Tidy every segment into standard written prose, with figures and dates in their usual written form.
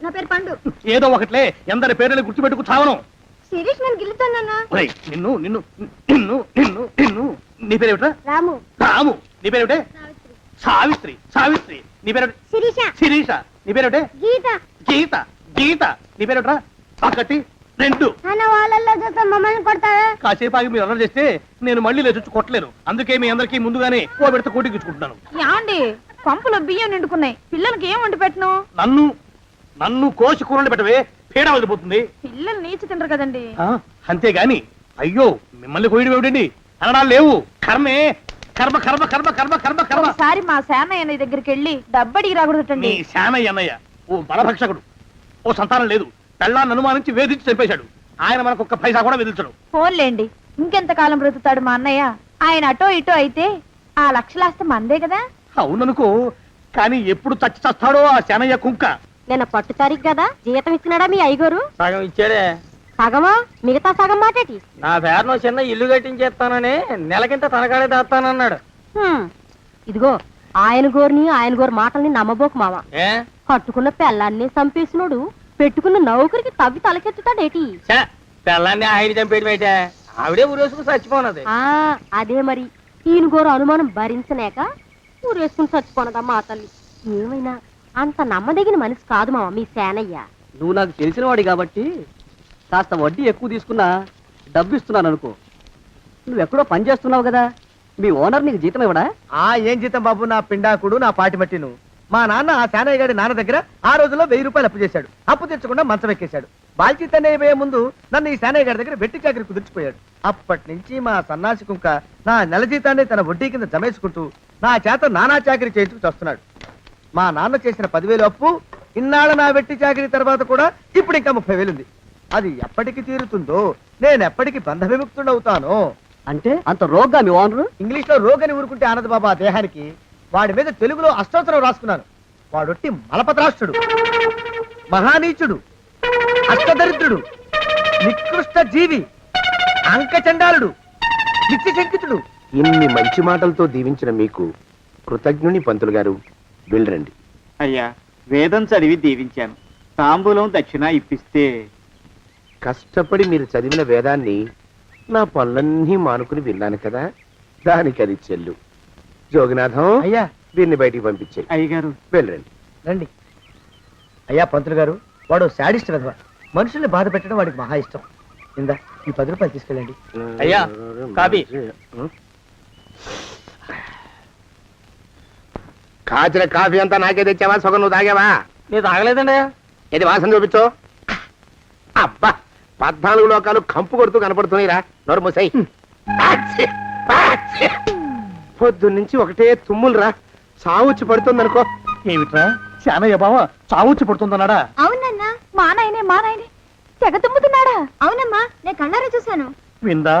నా పేరు పండు. ఏదో ఒకట్లే ఎందరి పేర్లు గుర్తుపెట్టుకు చావను. శిరీష్ నన్ను గిల్లుతానన్నా. నిన్ను నిన్ను నిన్ను నిన్ను నిన్ను నీ పేరేమిట్రా? రాము. రాము. నీ పేరేమిటే? సావిత్రి. సావిత్రి. నీ పేరు? శిరీష. శిరీష. నీ పేరేమిటే? గీత. గీత. గీత. నీ పేరేమిట్రా? ఒకటి రెండు. నాన్న వాళ్ళల్లో చూస్తే మమ్మల్ని కొడతావా? కాసేపు ఆగి మీరు అల్లరి చేస్తే నేను మళ్ళీ లేచొచ్చి కొట్టలేను. అందుకే మీ అందరికీ ముందుగానే ఓ పెడితే కోటికిచ్చుకుంటున్నాను. యాండి పంపులో బియ్యం నిండుకున్నాయి, పిల్లలకి ఏం వండి పెట్టను? నన్ను నన్ను కోసి కూరలు పెట్టవే, పీడ వదిలిపోతుంది. పిల్లలు నీచి తినరు కదండి. అంతేగాని అయ్యో మిమ్మల్ని కోయడం ఏమిటండి, అనడాలు లేవు. కర్మే కర్మ కర్మ కర్మ కర్మ కర్మ కర్మ. ఒకసారి మా సేనయ్య దగ్గరికి వెళ్ళి డబ్బడికి రాకూడదండి. నీ శానయ్య అన్నయ్య ఓ బలభక్షకుడు, ఓ సంతానం లేదు, పెళ్ళాన్ని అనుమానించి వేధించి చంపేశాడు. ఆయన మనకు ఒక్క పైసా కూడా విధించడు. ఫోన్లేండి, ఇంకెంత కాలం బ్రతుకుతాడు మా అన్నయ్య? ఆయన అటో ఇటో అయితే ఆ లక్షలాస్తే మందే కదా. అవుననుకో, కానీ ఎప్పుడు చచ్చి చస్తాడో ఆ శానయ్య కుంక. నేను పట్టు తారీఖు కదా, జీతం ఇచ్చినాడా మీ అయ్యగారు? సగం ఇచ్చాడే. సగమా? మిగతా సగం మాటేటి? నా పేరును చిన్న ఇల్లు కట్టించేస్తానని నెలకింత తనకాడే దాస్తానన్నాడు. ఇదిగో ఆయన గోరు మాటల్ని నమ్మబోకు మావా. ఏ కట్టుకున్న పెళ్ళాన్ని చంపేసినోడు పెట్టుకున్న నౌకరికి తవ్వి తలకెత్తుతాడేటి? పిల్లాన్ని ఆయన చంపేయడం అయితే ఆవిడే ఊరేసుకుని చచ్చిపోనది. అదే మరి, ఈయన గోరు అనుమానం భరించలేక ఊరేసుకుని చచ్చిపోనదమ్మా ఆ తల్లి. ఏమైనా అంత నమ్మదగిన మనిషి కాదు మావా మీ సేనయ్య. నువ్వు నాకు తెలిసిన వాడి కాబట్టి కాస్త వడ్డీ ఎక్కువ తీసుకున్నా డబ్బు ఇస్తున్నాను అనుకో. నువ్వెక్కడో పని చేస్తున్నావు కదా, మీ ఓనర్ నీకు జీతం ఇవ్వడా? ఏం జీతం బాబు, నా పిండాకుడు నా పాటి మట్టిను. మా నాన్న ఆ శానయ్య గారి నాన్న దగ్గర ఆ రోజుల్లో 1000 రూపాయలు అప్పు చేశాడు. అప్పు తెచ్చకుండా మంచం ఎక్కేశాడు. బాల్చితనే పోయే ముందు నన్ను ఈ శానయ్య గారి దగ్గర వెట్టి చాకరి కుదిర్చిపోయాడు. అప్పటి నుంచి మా సన్నాసి కుంక నా నెల జీతాన్ని తన వడ్డీ కింద జమేసుకుంటూ నా చేత నానా చాకరీ చేయించుకు వస్తున్నాడు. మా నాన్న చేసిన 10,000 అప్పు ఇన్నాళ్ళ నా వెట్టి చాకరీ తర్వాత కూడా ఇప్పుడు ఇంకా 30,000 ఉంది. అది ఎప్పటికి తీరుతుందో, నేను ఎప్పటికి బంధ విముక్తుడవుతానో. అంటే అంత రోగ్గా మీ ఓనరు? ఇంగ్లీష్ లో రోగని ఊరుకుంటే ఆనంద్ బాబా దేహానికి, వాడి మీద తెలుగులో అష్టోత్తరం రాసుకున్నాను. వాడొట్టి మలపత్రాష్ట్రుడు, మహానీచుడు, అష్టదరిద్రుడు, నికృష్ట జీవి, అంకచండాలుడు, నిత్యశంకితుడు. ఇన్ని మంచి మాటలతో దీవించిన మీకు కృతజ్ఞుని పంతులు గారు. వెళ్ళరండి. అయ్యా, వేదం చదివి దీవించాను, తాంబూలం దక్షిణ ఇప్పిస్తే. కష్టపడి మీరు చదివిన వేదాన్ని నా పనులన్నీ మానుకుని విన్నాను కదా, దానికి అది చెల్లు. జోగినాథం, అయ్యా వీరిని బయటికి పంపించే. అయ్యగారు వెళ్ళరండి. రండి. అయ్యా పంతులు గారు, వాడు శాడిస్ట్ విధవ. మనుషుల్ని బాధ పెట్టడం వాడికి మహా ఇష్టం. ఇందా ఈ 10 రూపాయలు తీసుకెళ్ళండి. అయ్యా, కాపీ. కాచిన కాఫీ అంతా నాకే తెచ్చావా? సగం నువ్వు తాగావా? నేను తాగలేదండి. ఇది వాసన చూపించు. అబ్బా, 14 లోకాలు కంపు కొడుతూ కనపడుతున్నాయిరా. నోరు మూసాయి. పొద్దున్నుంచి ఒకటే తుమ్ములురా, చావుచ్చి పడుతుంది అనుకో. ఏమిట్రా శానయ్య బావ చావుచ్చి పడుతుందన్నాడా? అవునన్నా. మా నాయనే తెగ తుమ్ముతున్నాడా? అవునమ్మా, నేను కళ్ళారా చూశాను. విందా?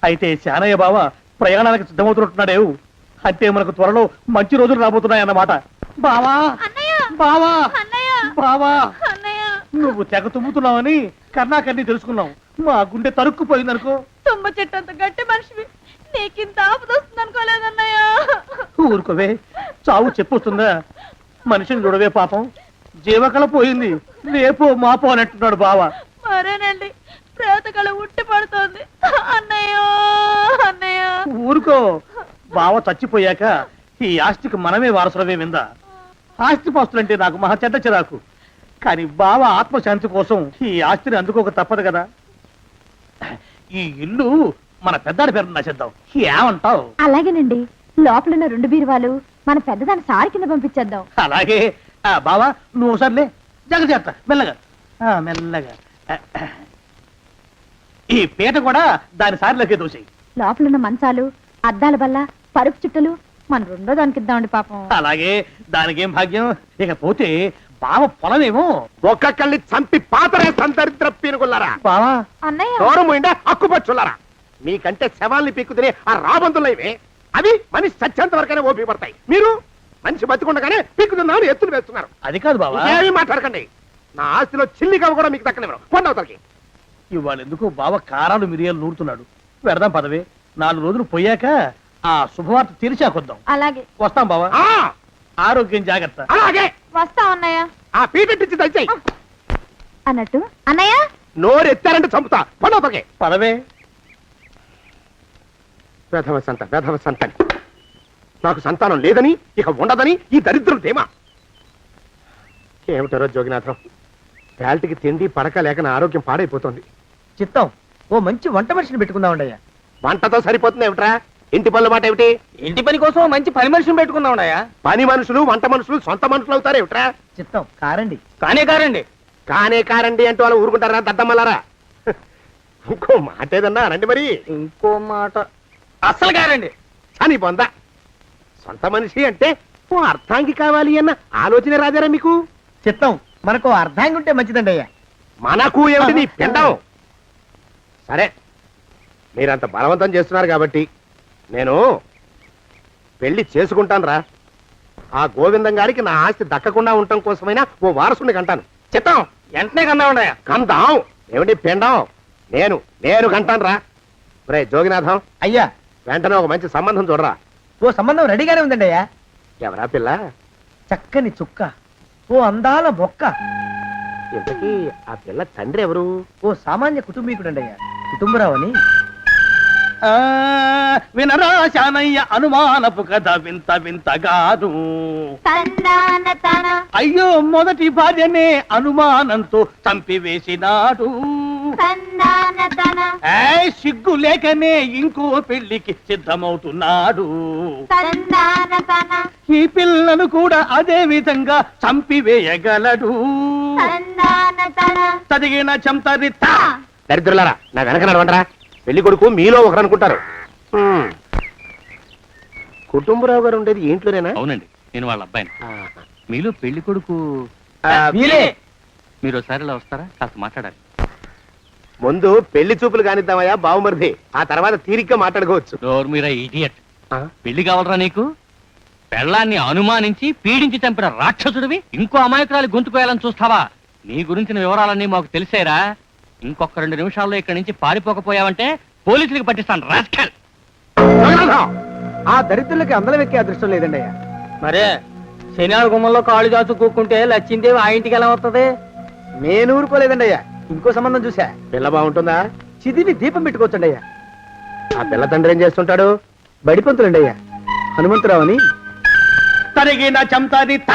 అయితే శానయ్య బావ ప్రయాణానికి సిద్ధమవుతున్నట్టున్నాడేవు. అంటే మనకు త్వరలో మంచి రోజులు రాబోతున్నాయన్నమాట. బావా బావా బావా, నువ్వు తెగ తుమ్ముతున్నావని కర్ణాకర్ణి తెలుసుకున్నావు. మా గుండె తరుక్కుపోయిందనుకో. తుమ్మ చెట్టు అంత గట్టి మనిషివి, నీకింత ఆపదొస్తుంది అనుకోలేదన్నయ్య. ఊరుకోవే, చావు చెప్పొస్తుందా? మనిషిని చూడవే పాపం, జీవకళ పోయింది, రేపో మాపో అంటున్నాడు బావ. మరేనండి, ప్రేతకళ ఉట్టి పడుతోంది అన్నయ్యో అన్నయ్య. ఊరుకో, బావ చచ్చిపోయాక ఈ ఆస్తికి మనమే వారసులమే. విందా? ఆస్తి పాస్తులంటే నాకు మహా చెడ్డ చిరాకు, కానీ బావ ఆత్మశాంతి కోసం ఈ ఆస్తిని అందుకోక తప్పదు కదా. ఈ ఇల్లు మన పెద్దాడి పేరు నచ్చేద్దాం, ఏమంటావు? అలాగేనండి, లోపలున్న 2 బీరువాలు మన పెద్దదాన్ని సారి కింద పంపించేద్దాం. అలాగే. బావా నువ్వు సర్లే, జగజేత్త మెల్లగా మెల్లగా. ఈ పీట కూడా దాని సారిలోకే దోసేయి. లోపలున్న మంచాలు, అద్దాల బల్ల, పరుపు చుట్టలు మన 2వ దానికి ఇద్దామండి పాపం. అలాగే, దానికేం భాగ్యం. ఇకపోతే బావ పొలమేమో ఒక్కొక్కళ్ళని చంపి పాతరే సంతరిద్ర పీనుకున్నారా. బావా అన్నయ్య, దూరం పోయిండే అక్కుపచ్చున్నారా. మీకంటే శవాల్ని పీక్కుతినే ఆ రాబందులైవే, అవి మనిషి చచ్చేంత వరకనే ఓపి పడతాయి. మీరు మనిషి బతికుండగానే పీక్కుతున్నామని ఎత్తులు వేస్తున్నారు. అది కాదు బావా. ఏమీ మాట్లాడకండి. నా ఆస్తిలో చిల్లిగా కూడా మీకు దక్కనివ్వరు. కొండవతలకి. ఇవాళ ఎందుకో బావ కారాలు మిరియాలు నూరుతున్నాడు. పెడదాం పదవే, 4 రోజులు పోయాక ఆ శుభవార్త తీర్చాకొద్దాం. అలాగే వస్తాం బావా. ఆరోగ్యం జాగ్రత్త. అలాగే వస్తాం అన్నయ్య. ఆ పీటెట్టించి దయచేయి. అన్నట్టు అన్నయ్య నోరు ఎత్తారంటే చంపుతా పడోపకే పదవే. వేధవ సంతానం. నాకు సంతానం లేదని ఇక ఉండదని ఈ దరిద్రుడు ధీమా. ఏమిటారో జోగినాథం, వేల్టికి తిండి పడక లేక నా ఆరోగ్యం పాడైపోతుంది. చిత్తం ఓ మంచి వంట మనిషిని పెట్టుకుందామండి అయ్యా. వంటతో సరిపోతుంది ఏమిట్రా? ఇంటి పనుల మాట ఏమిటి? ఇంటి పని కోసం మంచి పని మనిషిని పెట్టుకుందామయ్యా. పని మనుషులు వంట మనుషులు సొంత మనుషులు అవుతారు ఏమిట్రా? చిత్తం కారండి. కానే కారండి. కారండి అంటూ వాళ్ళు ఊరుకుంటారా దద్దమ్మలారా? ఇంకో మాట ఏదన్నా రండి మరి. ఇంకో మాట అస్సలు కారండి. అని పొందా సొంత మనిషి అంటే ఓ అర్థాంగి కావాలి అన్న ఆలోచన రాజారా మీకు? చిత్తం మనకు అర్ధాంగి ఉంటే మంచిదండి అయ్యా. మనకు ఏమిటి నీ పిండం? సరే, మీరంత బలవంతం చేస్తున్నారు కాబట్టి నేను పెళ్లి చేసుకుంటాను రా. ఆ గోవిందం గారికి నా ఆస్తి దక్కకుండా ఉండటం కోసమైనా ఓ వారసుని కంటాను. చిత్తం వెంటనే కన్నా ఉండయా. కందాం ఏమిటి పిండం? నేను కంటాను రా. రే జోగినాథం, అయ్యా వెంటనే ఒక మంచి సంబంధం చూడరా. ఓ సంబంధం రెడీగానే ఉందండి అయ్యా. ఎవరా పిల్ల? చక్కని చుక్క, ఓ అందాల మొక్క, ఇంతకీ ఆ పిల్ల తండ్రి ఎవరు? ఓ సామాన్య కుటుంబీకుడండి అయ్యా. కుటుంబరావు అని. వినరా శానయ్య అనుమానపు కథ వింత వింతగాదు. అయ్యో మొదటి భార్యనే అనుమానంతో చంపివేసినాడు. సిగ్గు లేకనే ఇంకో పెళ్లికి సిద్ధమవుతున్నాడు. ఈ పిల్లను కూడా అదే విధంగా చంపివేయగలడు. చదివిన చంతరిత. దరిద్రులారా, నా వెనక నడవండరా. పెళ్లి కొడుకు మీలో ఒకరు అనుకుంటారు. కుటుంబరావు గారు ఉండేది ఇంట్లోనేనా? అవునండి, నేను వాళ్ళ అబ్బాయిని. ఆహా. మీలో పెళ్లి కొడుకు మీరే. మీరు ఒకసారి ఇలా వస్తారా? కాస్త మాట్లాడాలి. ముందు పెళ్లి చూపులు కానిద్దామయ్యా బావుమరిది, ఆ తర్వాత తీరిగ్గా మాట్లాడుకోవచ్చు. డోర్ మీరా ఇడియట్. పెళ్లి కావాలరా నీకు? పెళ్ళాన్ని అనుమానించి పీడించి చంపిన రాక్షసుడివి ఇంకో అమాయకురాలి గొంతుకోయాలని చూస్తావా? నీ గురించిన వివరాలన్నీ మాకు తెలిసేరా. ఇంకొక 2 నిమిషాల్లో ఇక్కడి నుంచి పారిపోకపోయావంటే పోలీసులకు పట్టిస్తాను. రాస్కల్. ఆ దరిద్రులకి అందలం ఎక్కే అదృష్టం లేదండి అయ్యా. మరే శనివార గుమ్మంలో కాళ్ళు చాచు కూకుంటే లచ్చిందేవి ఆ ఇంటికి ఎలా వస్తుంది? నేను ఊరుకోలేదండి అయ్యా. ఇంకో సంబంధం చూసా. పిల్ల బాగుంటుందా? చిదివి దీపం పెట్టుకోవచ్చండి అయ్యా. ఆ పిల్ల తండ్రి ఏం చేస్తుంటాడు? బడిపంతులండి అయ్యా. హనుమంతరావు అని. తరిగిన చంతరిత.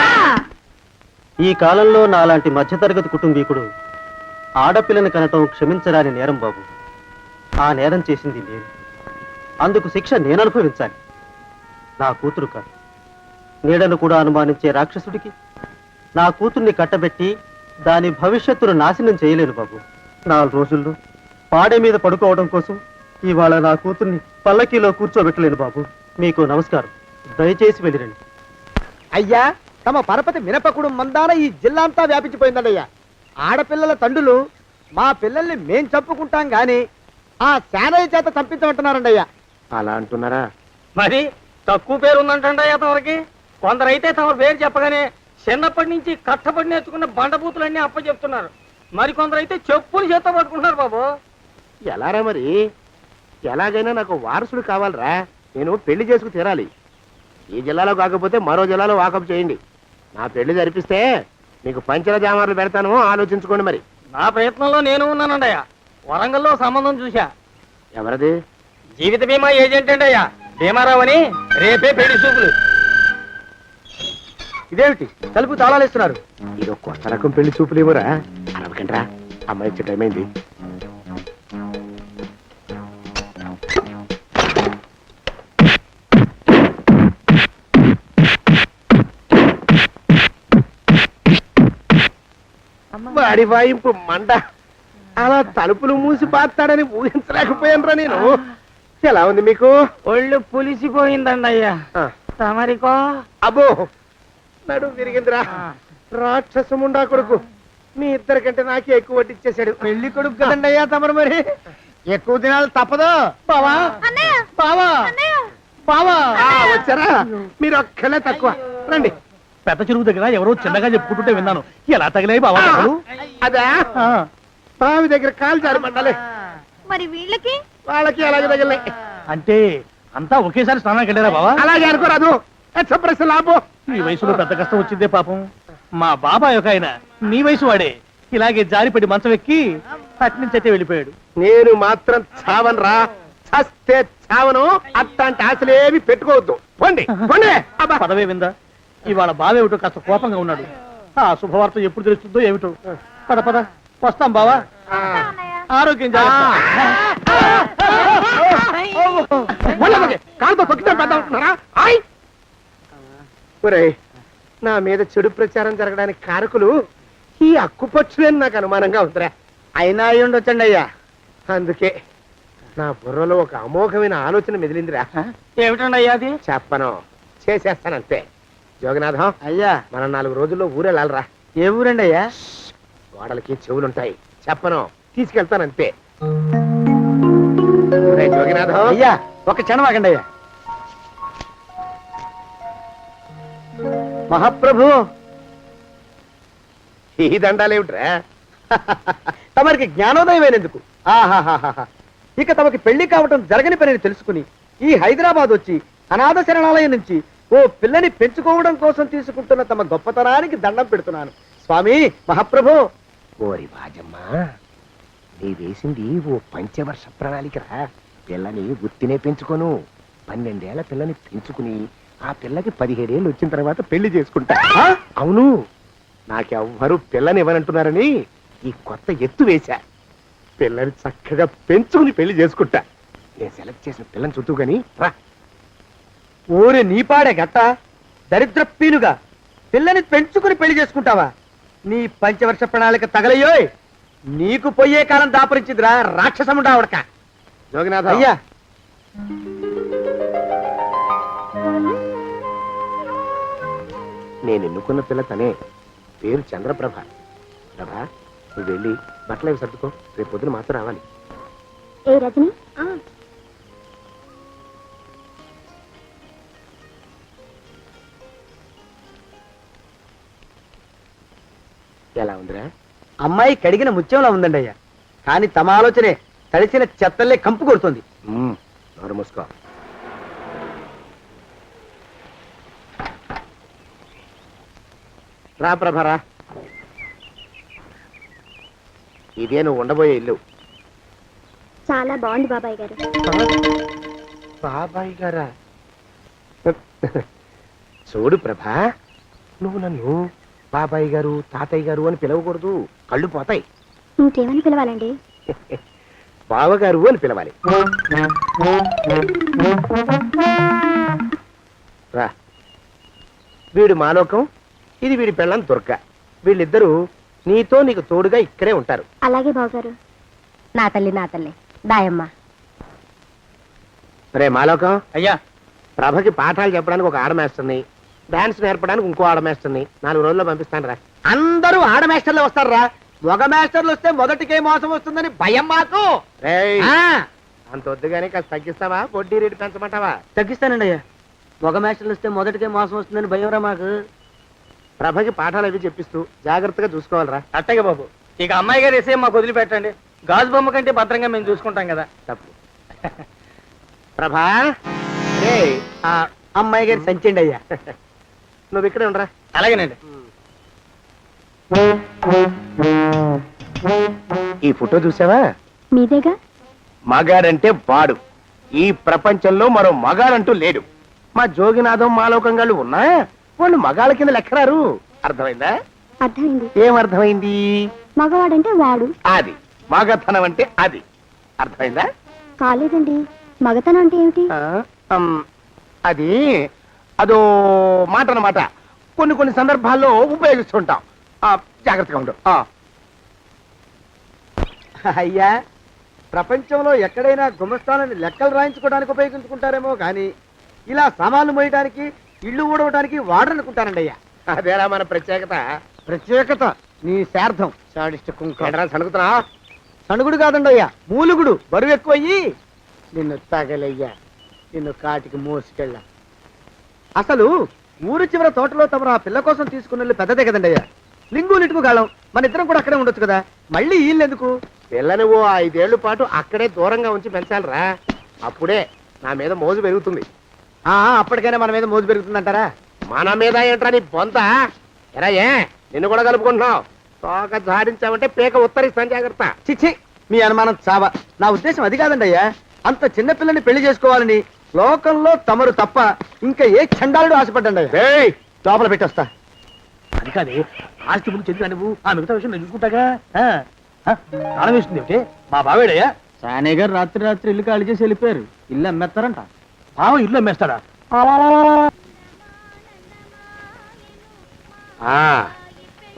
ఈ కాలంలో నాలాంటి మధ్యతరగతి కుటుంబీకుడు ఆడపిల్లని కనటం క్షమించరాని నేరం బాబు. ఆ నేరం చేసింది నేను. అందుకు శిక్ష నేను అనుభవించాలి. నా కూతురు కాదు. నీడను కూడా అనుమానించే రాక్షసుడికి నా కూతుర్ని కట్టబెట్టి దాని భవిష్యత్తును నాశనం చేయలేను బాబు. 4 రోజుల్లో పాడే మీద పడుకోవడం కోసం ఇవాళ నా కూతుర్ని పల్లకీలో కూర్చోబెట్టలేను బాబు. మీకు నమస్కారం. దయచేసి వెళ్ళిరండి. అయ్యా, తమ పరపతి మినపకుడు మందాన ఈ జిల్లా అంతా వ్యాపించిపోయిందండి అయ్యా. ఆడపిల్లల తండ్రులు మా పిల్లల్ని మేం చంపుకుంటాం గాని ఆ శానయ్య చేత చంపించమంటున్నారండి అయ్యా. అలా అంటున్నారా? మరి తక్కువ పేరు ఉందంటండయ్యా తమరికి. కొందరైతే తమ పేరు చెప్పగానే చిన్నప్పటి నుంచి కట్టబడి నేర్చుకున్న బండబూతులన్నీ అప్పచెప్తున్నారు. మరి కొందరైతే చెప్పులు చేత పట్టుకుంటున్నారు బాబు. ఎలారా మరి? ఎలాగైనా నాకు వారసుడు కావాలరా. నేను పెళ్లి చేసుకు తీరాలి. ఈ జిల్లాలో కాకపోతే మరో జిల్లాలో వాకప్ చేయండి. నా పెళ్లి జరిపిస్తే మీకు పంచల జామార్లు పెడతాను, ఆలోచించుకోండి మరి. నా ప్రయత్నంలో నేను ఉన్నానండయ్యా. వరంగల్లో సంబంధం చూశా. ఎవరది? జీవిత బీమా ఏజెంట్ అండి అయ్యా, భీమారావు అని. రేపే పెళ్లి చూపులు. ఇదేమిటి తలుపు తాళాలు ఇస్తున్నారు? ఇది ఒక కొత్త రకం పెళ్లి చూపులు ఇవ్వరా? అరవకండ్రా, అమ్మాయి వచ్చే టైం అయింది. వాడి వాయింపు మండ. అలా తలుపులు మూసి పాతాడని ఊహించలేకపోయానురా నేను. ఎలా ఉంది మీకు? ఒళ్ళు పులిసిపోయిందండి అయ్యా. తమరికో? అబ్బో, నడు విరిగిందిరా. రాక్షసముండా కొడుకు మీ ఇద్దరికంటే నాకే ఎక్కువ వడ్డిచ్చేశాడు. పెళ్లి కొడుకు కదండి అయ్యా తమరు. మరి ఎక్కువ దినాలు తప్పదు. బావా బావా బావా. వచ్చారా? మీరు ఒక్కలే తక్కువ. రండి. పెద్ద చెరువు దగ్గర ఎవరో చిన్నగా చెప్పుకుంటుంటే విన్నాను. ఎలా తగిలాయి బావా దెబ్బలు? అదా బావి దగ్గర కాలు జారి మండాలి. మరి వీళ్ళకి? వాళ్ళకి అలాగే తగిలే. అంటే అంతా ఒకేసారి స్నానానికి వెళ్ళారా బావా? అలాగే అనుకోరాదు. ప్రశ్న లాభం. ఈ వయసులో పెద్ద కష్టం వచ్చిందే పాపం. మా బాబాయ్ ఒక ఆయన నీ వయసు వాడే ఇలాగే జారిపడి మంచం ఎక్కి అటు నుంచి అయితే వెళ్ళిపోయాడు. నేను మాత్రం చావను రా, చస్తే చావను. అట్లాంటి ఆశలేవి పెట్టుకోవద్దు. పండి పండి. పదవే విందా, ఇవాళ బావేమిటో కాస్త కోపంగా ఉన్నాడు. ఆ శుభవార్త ఎప్పుడు తెలుస్తుందో ఏమిటో. పద పద, వస్తాం బావా. ఆరోగ్యం జాగ్రత్త. కాలుతో తొక్కితే పెద్ద ఒరేయ్, నా మీద చెడు ప్రచారం జరగడానికి కారకులు ఈ అక్కుపచ్చులేని నాకు అనుమానంగా ఉందిరా. అయినా అయి ఉండొచ్చండి అయ్యా. అందుకే నా బుర్రలో ఒక అమోఘమైన ఆలోచన మెదిలిందిరా. ఏమిటండి అయ్యా అది? చెప్పను, చేసేస్తానంతే. జోగనాథం, అయ్యా, మనం 4 రోజుల్లో ఊరెళ్ళాలరా. ఏ ఊరండి అయ్యా? గోడలకి చెవులుంటాయి, చెప్పను, తీసుకెళ్తానంతే. ఒరేయ్ జోగినాథం, అయ్యా ఒక క్షణం ఆగండి అయ్యా. మహాప్రభు, ఈ దండాలేమిట్రా? తమరికి జ్ఞానోదయమైనందుకు ఆహాహాహా. ఇక తమకి పెళ్లి కావటం జరగని పనిని తెలుసుకుని ఈ హైదరాబాద్ వచ్చి అనాథ శరణాలయం నుంచి ఓ పిల్లని పెంచుకోవడం కోసం తీసుకుంటున్న తమ గొప్పతనానికి దండం పెడుతున్నాను స్వామి. మహాప్రభు. ఓరి బాజమ్మ, నీ వేసింది ఓ పంచవర్ష ప్రణాళికరా. పిల్లని గుర్తినే పెంచుకోను, 12 ఏళ్ల పిల్లని పెంచుకుని ఆ పిల్లకి 17 ఏళ్ళు వచ్చిన తర్వాత పెళ్లి చేసుకుంటా. అవును, నాకెవ్వరూ పిల్లని ఇవ్వనంటున్నారని ఈ కొత్త ఎత్తు వేశా. పిల్లని చక్కగా పెంచుకుని పెళ్లి చేసుకుంటా. నేను సెలెక్ట్ చేసిన పిల్లని చుట్టూ గాని రా. ఊరి నీపాడే గట్ట దరిద్రపీనుగా పిల్లని పెంచుకుని పెళ్లి చేసుకుంటావా? నీ పంచవర్ష ప్రణాళిక తగలయ్యోయ్. నీకు పోయే కాలం దాపరించిందిరా రాక్షసముండావడక. జోగినాథ, అయ్యా, నేను ఎన్నుకున్న పిల్ల తనే. పేరు చంద్రప్రభ. ప్రభ, నువ్వు వెళ్ళి బట్టలు అవి సర్దుకో, రేపు పొద్దున మాత్రం రావాలి. ఏ రజని, ఎలా ఉందిరా? అమ్మాయి కడిగిన ముత్యంలా ఉందండి అయ్యా. కానీ తమ ఆలోచనే తడిసిన చెత్తల్లే కంపు కొడుతుంది. నోరు మూసుకో. రా ప్రభరా, ఇదే నువ్వు ఉండబోయే ఇల్లు. చాలా బాగుంది బాబాయ్ గారు. బాబాయ్ గారా? చూడు ప్రభా, నువ్వు నన్ను బాబాయ్ గారు తాతయ్య గారు అని పిలవకూడదు, కళ్ళు పోతాయి. ఇంకేమని పిలవాలండి? బావగారు అని పిలవాలి. రా, వీడు మాలోకం, ఇది వీడి పెళ్ళం దుర్గ. వీళ్ళిద్దరూ నీతో నీకు తోడుగా ఇక్కడే ఉంటారు. అలాగే బావగారు. నా తల్లి నా తల్లి దాయమ్మ. రే మాలోకం, అయ్యా, ప్రభకి పాఠాలు చెప్పడానికి ఒక ఆడమేస్తుంది, డాన్స్ నేర్పడానికి ఇంకో ఆడమేస్తుంది. 4 రోజుల్లో పంపిస్తాను రా. అందరూ ఆడ మాస్టర్లు వస్తారా? మగ మాస్టర్లు వస్తే మొదటికే మోసం వస్తుందని భయం మాకు. రేయ్, ఆ, అంత వద్దుగానే కాస్త తగ్గిస్తావా? వడ్డీ రేటు పెంచమంటావా? తగ్గిస్తానండి అయ్యా. మగ మాస్టర్లు వస్తే మొదటికే మోసం వస్తుందని భయంరా మాకు. ప్రభకి పాఠాలు అవి చెప్పిస్తూ జాగ్రత్తగా చూసుకోవాలరా. అట్టగే బాబు. ఇక అమ్మాయి గారు వేసే మాకు వదిలిపెట్టండి. గాజు బొమ్మ కంటే భద్రంగా మేము చూసుకుంటాం కదా. తప్పు. ప్రభా, రే, ఆ అమ్మాయి గారి సంచండి అయ్యా. నువ్వు ఇక్కడే ఉండరా. అలాగేనండి. ఈ ఫోటో చూసావా? మీదేగా. మగాడంటే వాడు. ఈ ప్రపంచంలో మరో మగాడంటూ లేడు. మా జోగినాథం మాలోకం గాళ్ళు ఉన్నా వాళ్ళు మగాళ్ళ కింద లెక్కరారు. అర్థమైందా? అర్థమైంది. ఏమర్థమైంది? మగవాడంటే వాడు. అది మగతనం అంటే అది. అర్థమైందా? కాలేదండి. మగతనం అంటే ఏమిటి? అది అదో మాట అన్నమాట. కొన్ని సందర్భాల్లో ఉపయోగిస్తుంటాం. జాగ్రత్తగా ఉండు. అయ్యా, ప్రపంచంలో ఎక్కడైనా గుమస్థానాన్ని లెక్కలు రాయించుకోవడానికి ఉపయోగించుకుంటారేమో కానీ ఇలా సామాన్లు మోయడానికి, ఇల్లు ఊడవడానికి వాడరనుకుంటానండి అయ్యా. అదేరా మన ప్రత్యేకత. ప్రత్యేకత నీ శార్థం. సణుకుతున్నా? సణుగుడు కాదండి అయ్యా, మూలుగుడు. బరువు ఎక్కువయ్యి నిన్ను తగలయ్యా, నిన్ను కాటికి మోసుకెళ్ళా. అసలు ఊరు చివర తోటలో తమరు ఆ పిల్ల కోసం తీసుకున్న పెద్దదే కదండి అయ్యా. లింగు లిటుకు గాలం. మన ఇద్దరం కూడా అక్కడే ఉండొచ్చు కదా, మళ్ళీ వీళ్ళెందుకు? పిల్లని ఓ 5 ఏళ్ల పాటు అక్కడే దూరంగా ఉంచి పెంచాలిరా. అప్పుడే నా మీద మోజు పెరుగుతుంది. అప్పటికైనా మన మీద మోజు పెరుగుతుందంటారా? మన మీద ఏంట్రా నీ బొంత? ఎరా, ఏ నిన్ను కూడా కలుపుకుంటున్నావు? తోక జాడించామంటే పేక ఉత్తరిస్తాను జాగ్రత్త. చిచ్చి మీ అనుమానం చావా. నా ఉద్దేశం అది కాదండి అయ్యా. అంత చిన్న పిల్లని పెళ్లి చేసుకోవాలని లోకంలో తమరు తప్ప ఇంకా ఏ చండాలుడు ఆశపడ్డండి అయ్యా. ఏయ్, లోపల పెట్టొస్తా. అది కాదే, ఆస్తి ముందు చెందిన నువ్వు ఆ మిగతా విషయం నేను చూసుకుంటాగా. తాళం వేస్తుంది ఏమిటి? మా బావేడయ్యా. సానే గారు రాత్రి ఇల్లు ఖాళీ చేసి వెళ్ళిపోయారు. ఇల్లు అమ్మేస్తారంట. బావ ఇల్లు అమ్మేస్తాడా?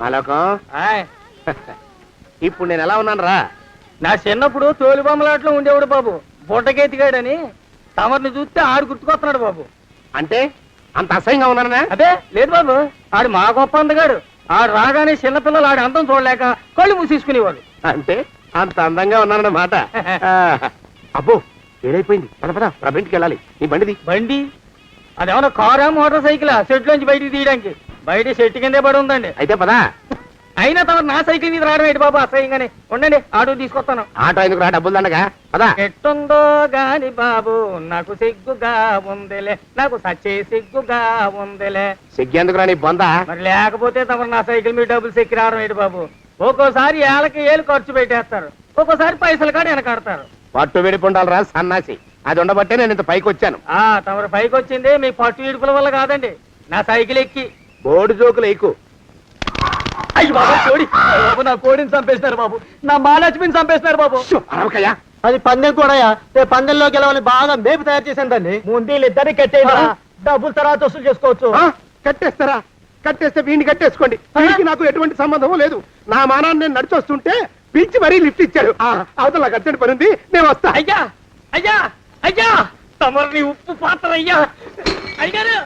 మాలోకం, ఆయ్, ఇప్పుడు నేను ఎలా ఉన్నాను రా? నా చిన్నప్పుడు తోలు బొమ్మలాట్లో ఉండేవాడు బాబు, బుట్టకెత్తిగాడని. తమరిని చూస్తే ఆడు గుర్తుకొస్తున్నాడు బాబు. అంటే అంత అసహ్యంగా ఉన్నానా? అదే లేదు బాబు, ఆడు మా గొప్ప అందగాడు. ఆడు రాగానే చిన్నపిల్లలు ఆడి అందం చూడలేక కళ్ళు మూసేసుకునేవాడు. అంటే అంత అందంగా ఉన్నానన్నమాట. అబ్బో, ఏడైపోయింది. పద పద, ప్రభ ఇంటికి వెళ్ళాలి. నీ బండిది. బండి అదేమన్నా కారా మోటార్ సైకిల్ షెడ్లోంచి బయటికి తీయడానికి? బయట చెట్టు కిందే పడి ఉందండి. అయితే పదా. అయినా తమరు నా సైకిల్ మీద రావడం ఏంటి బాబు అసహ్యంగానే. ఉండండి, ఆటో తీసుకొస్తాను. ఆటో ఎందుకు రా, డబ్బులు దండగా. పదా. ఎట్టుందో గాని బాబు నాకు సిగ్గుగా ఉందిలే, నాకు సచ్చే సిగ్గుగా ఉందిలే. సిగ్గెందుకు రా నీ బొందా? మరి లేకపోతే తమరు నా సైకిల్ మీద డబ్బులు సెక్కి రావడం ఏంటి బాబు? ఒక్కోసారి ఏళ్ళకి ఏళ్ళు ఖర్చు పెట్టేస్తారు, ఒక్కోసారి పైసలు కాడ వెనకాడతారు. పట్టు విడిపుండాలి రా సన్నాసి. అది ఉండబట్టే నేను ఇంత పైకి వచ్చాను. తమరు పైకి వచ్చింది మీ పట్టు ఇడుపుల వల్ల కాదండి, నా సైకిల్ ఎక్కి. బోర్డు జోకులు ఎక్కువ. అయ్యి బాబు, కోడి బాబు, నా కోడిని చంపేస్తున్నారు బాబు, నా మహాలక్ష్మిని చంపేస్తున్నారు బాబు. అరవకయ్యా. అది పందెం కూడా పందెంలో గెలవని బాగా మేపు తయారు చేశాను దాన్ని. ముందు వీళ్ళిద్దరిని కట్టేయండి, డబ్బులు తర్వాత వసూలు చేసుకోవచ్చు. కట్టేస్తారా? కట్టేస్తే వీడిని కట్టేసుకోండి. వీడికి నాకు ఎటువంటి సంబంధం లేదు. నా మానాన్ని నేను నడిచొస్తుంటే పిలిచి మరీ లిఫ్ట్ ఇచ్చాడు. అవతల నాకు అర్జెంట్ పని ఉంది, నేను వస్తా. అయ్యా అయ్యా అయ్యా, తమరిని ఉప్పు పాత్ర అయ్యా. అయ్యారు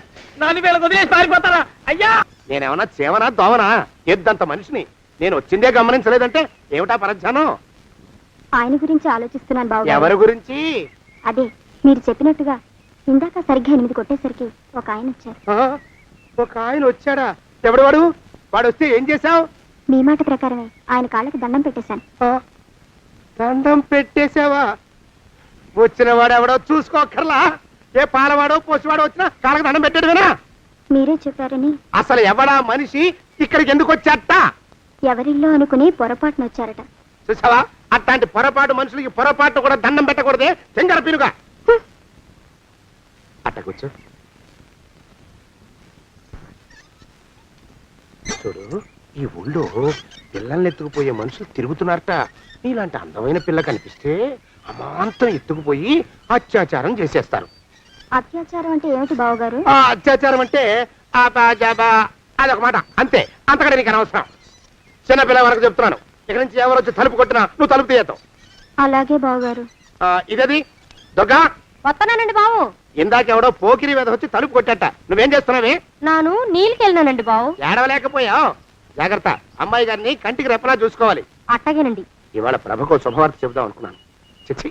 నన్ను వీళ్ళకి వదిలేసి పారిపోతారా? అయ్యా, నేనేమన్నా చేవనా దోవనా? ఎద్దంత మనిషిని. నేను వచ్చిందే గమనించలేదంటే ఏమిటా పరధ్యానం? ఆయన గురించి ఆలోచిస్తున్నాను బాబు. ఎవరి గురించి? అదే మీరు చెప్పినట్టుగా ఇందాక సరిగ్గా 8 కొట్టేసరికి ఒక ఆయన వచ్చారు. ఒక ఆయన వచ్చాడా? ఎవడు వాడు? వాడు వస్తే ఏం చేశావు? మీ మాట ప్రకారమే ఆయన కాళ్ళకి దండం పెట్టేశాను. దండం పెట్టేశావా? వచ్చిన వాడు ఎవడో చూసుకోకర్లా. ఏ పాలవాడో పోసివాడో వచ్చినా కాళ్ళకి దండం పెట్టాడువేనా? మీరే చెప్పారని. అసలు ఎవడా మనిషి? ఇక్కడికి ఎందుకు వచ్చాట? ఎవరిల్లో అనుకుని పొరపాటున వచ్చారట. చూసావా, అట్లాంటి పొరపాటు మనుషులకి పొరపాటు కూడా దండం పెట్టకూడదే. తెంగర పినుగా అట్ట కూర్చో. చూడు, ఈ ఊళ్ళో పిల్లల్ని ఎత్తుకుపోయే మనుషులు తిరుగుతున్నారట. నీలాంటి అందమైన పిల్ల కనిపిస్తే అమాంతం ఎత్తుకుపోయి అత్యాచారం చేసేస్తారు. అత్యాచారం అంటే ఏమిటి బావగారు? ఆ అత్యాచారం అంటే అదొక మాట, అంతే. అంతకంటే నీకు అనవసరం. చిన్నపిల్ల వరకు చెప్తున్నాను. ఇక్కడ నుంచి ఎవరు వచ్చి తలుపు కొట్టినా నువ్వు తలుపు తీయతావు. అలాగే బావగారు. ఇదది దొంగ. వస్తున్నానండి బావు. ఇందాకెవడో పోకిరి మీద వచ్చి తలుపు కొట్టట. నువ్వేం చేస్తున్నావే? నాను నీళ్ళకెళ్ళినానండి బావు. ఏడవలేకపోయావు. జాగ్రత్త, అమ్మాయి గారిని కంటికి రెప్పలా చూసుకోవాలి. అట్టగేనండి. ఇవాళ ప్రభకు శుభవార్త చెబుదాం అనుకున్నాను. చిచ్చి,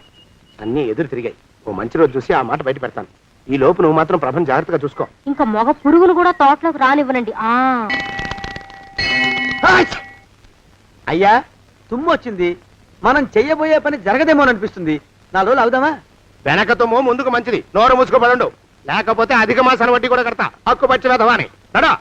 అన్నీ ఎదురు తిరిగాయి. ఓ మంచి రోజు చూసి ఆ మాట బయట పెడతాను. ఈ లోపు నువ్వు మాత్రం ప్రభను జాగ్రత్తగా చూసుకో. ఇంకా మగ పురుగును కూడా తోటలోకి రానివ్వనండి. అయ్యా, తుమ్ము వచ్చింది. మనం చెయ్యబోయే పని జరగదేమో అనిపిస్తుంది. 4 రోజులు అవుదామా? వెనకతోమో ముందుకు మంచిది. నోరు మూసుకోబడండు, లేకపోతే అధిక మాసాల వడ్డీ కూడా కడతా. హక్కు పచ్చి వేధవా అని నడా.